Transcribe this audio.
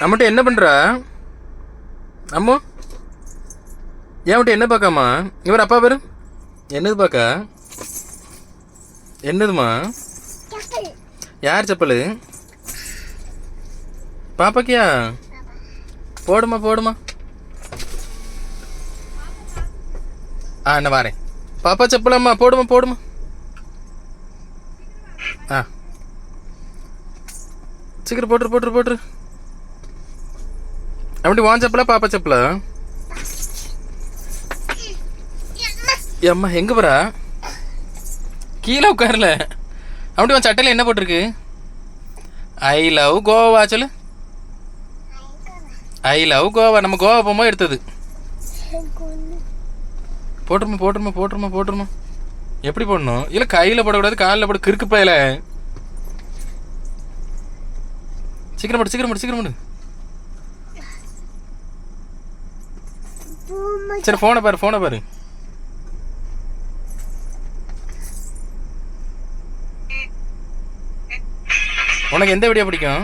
அம்மட்ட என்ன பண்ணுறா அம்மோ? ஏன் விட்டு என்ன பார்க்காமா? இவர் அப்பா பேரு என்னது பார்க்க? என்னதுமா? யார் செப்பல்? பாப்பாக்கியா? போடுமா போடுமா. என்ன வரேன். பாப்பா செப்பலம்மா போடுமா போடுமா. சீக்கிரம் போட்டுரு போட்டுரு போட்டுரு. அப்படி வான் செப்பலா பாப்பா செப்பலா? அம்மா எங்கே போகிறா? கீழே உட்காரல. அப்படி உன் சட்டையில் என்ன போட்டிருக்கு? ஐ லவ் கோவா சொல்லு. I love Goa. நம்ம கோவா போகும்போது எடுத்தது. போட்டுருமா போட்டுருமா போட்டுருமா போட்டுருமா. எப்படி போடணும்? இல்லை கையில் போடக்கூடாது, காலில் போட. கிறுக்கு பையில. சீக்கிரம் போடு சீக்கிரம் போடு சீக்கிரம் போடு. சரி ஃபோனை பாரு ஃபோனை பாரு. உனக்கு எந்த வீடியோ பிடிக்கும்?